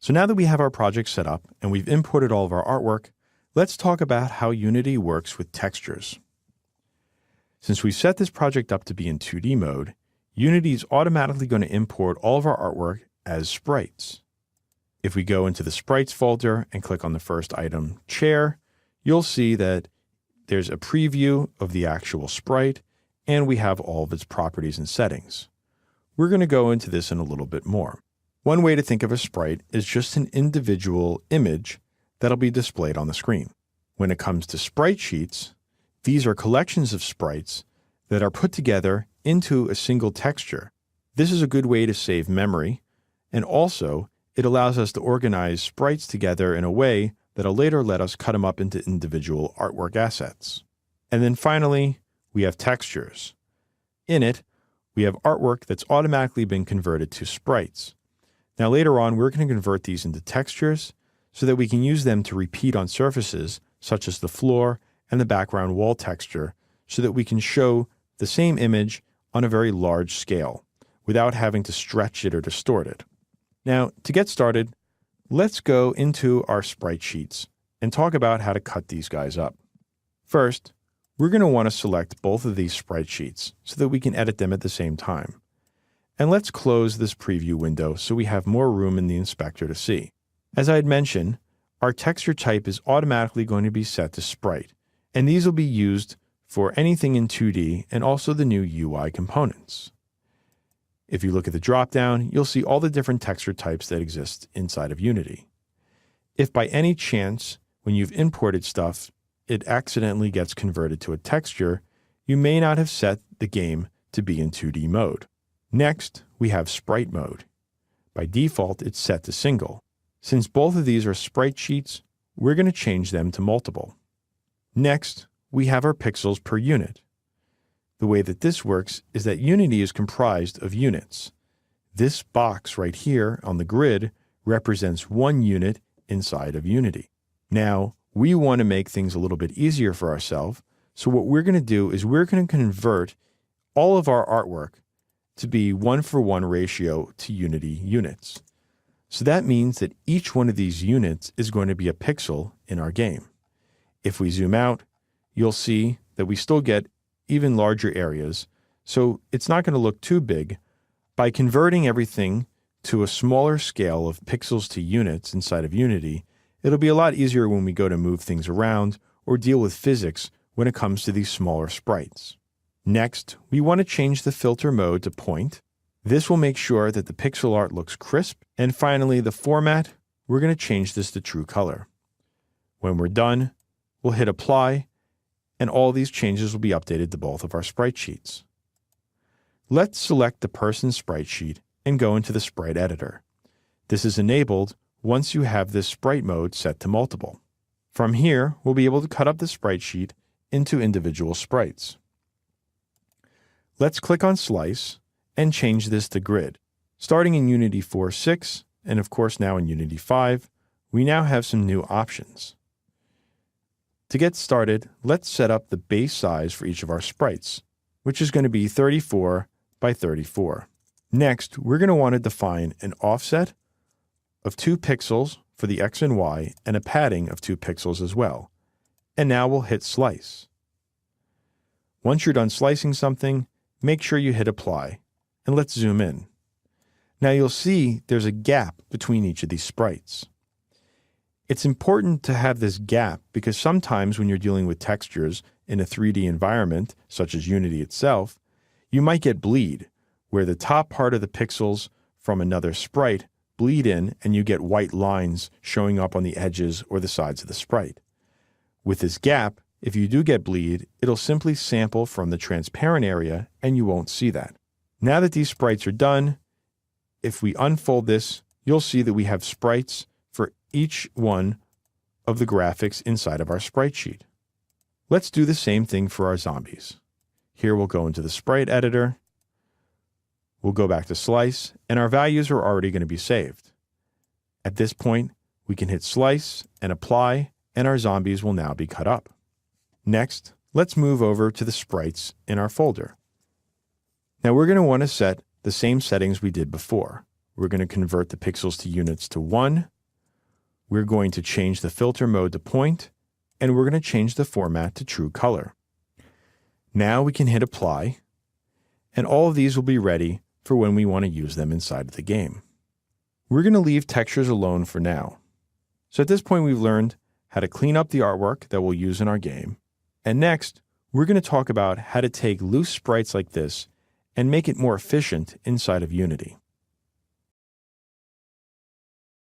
So now that we have our project set up and we've imported all of our artwork, let's talk about how Unity works with textures. Since we've set this project up to be in 2D mode, Unity is automatically going to import all of our artwork as sprites. If we go into the sprites folder and click on the first item, chair, you'll see that there's a preview of the actual sprite and we have all of its properties and settings. We're going to go into this in a little bit more. One way to think of a sprite is just an individual image that'll be displayed on the screen. When it comes to sprite sheets, these are collections of sprites that are put together into a single texture. This is a good way to save memory, and also it allows us to organize sprites together in a way that'll later let us cut them up into individual artwork assets. And then finally, we have textures. In it, we have artwork that's automatically been converted to sprites. Now later on, we're going to convert these into textures so that we can use them to repeat on surfaces such as the floor and the background wall texture so that we can show the same image on a very large scale without having to stretch it or distort it. Now, to get started, let's go into our sprite sheets and talk about how to cut these guys up. First, we're going to want to select both of these sprite sheets so that we can edit them at the same time. And let's close this preview window so we have more room in the inspector to see. As I had mentioned, our texture type is automatically going to be set to sprite, and these will be used for anything in 2D and also the new UI components. If you look at the dropdown, you'll see all the different texture types that exist inside of Unity. If by any chance, when you've imported stuff, it accidentally gets converted to a texture, you may not have set the game to be in 2D mode. Next, we have sprite mode. By default, it's set to single. Since both of these are sprite sheets, we're going to change them to multiple. Next, we have our pixels per unit. The way that this works is that Unity is comprised of units. This box right here on the grid represents 1 unit inside of Unity. Now, we want to make things a little bit easier for ourselves, so what we're going to do is we're going to convert all of our artwork to be 1-for-1 ratio to Unity units. So that means that each one of these units is going to be a pixel in our game. If we zoom out, you'll see that we still get even larger areas, so it's not going to look too big. By converting everything to a smaller scale of pixels to units inside of Unity, it'll be a lot easier when we go to move things around or deal with physics when it comes to these smaller sprites. Next, we want to change the filter mode to point. This will make sure that the pixel art looks crisp. And finally, the format, we're going to change this to true color. When we're done, we'll hit apply, and all these changes will be updated to both of our sprite sheets. Let's select the person sprite sheet and go into the sprite editor. This is enabled once you have this sprite mode set to multiple. From here, we'll be able to cut up the sprite sheet into individual sprites. Let's click on Slice and change this to Grid. Starting in Unity 4.6, and of course now in Unity 5, we now have some new options. To get started, let's set up the base size for each of our sprites, which is going to be 34 by 34. Next, we're going to want to define an offset of 2 pixels for the X and Y and a padding of 2 pixels as well. And now we'll hit Slice. Once you're done slicing something, make sure you hit Apply, and let's zoom in. Now you'll see there's a gap between each of these sprites. It's important to have this gap because sometimes when you're dealing with textures in a 3D environment, such as Unity itself, you might get bleed, where the top part of the pixels from another sprite bleed in and you get white lines showing up on the edges or the sides of the sprite. With this gap, if you do get bleed, it'll simply sample from the transparent area and you won't see that. Now that these sprites are done, if we unfold this, you'll see that we have sprites for each one of the graphics inside of our sprite sheet. Let's do the same thing for our zombies. Here we'll go into the sprite editor. We'll go back to Slice, and our values are already going to be saved. At this point, we can hit Slice and Apply, and our zombies will now be cut up. Next, let's move over to the sprites in our folder. Now we're going to want to set the same settings we did before. We're going to convert the pixels to units to 1, We're going to change the filter mode to point, and we're going to change the format to true color. Now we can hit apply, and all of these will be ready for when we want to use them inside of the game. We're going to leave textures alone for now. So at this point, we've learned how to clean up the artwork that we'll use in our game. And next, we're going to talk about how to take loose sprites like this and make it more efficient inside of Unity.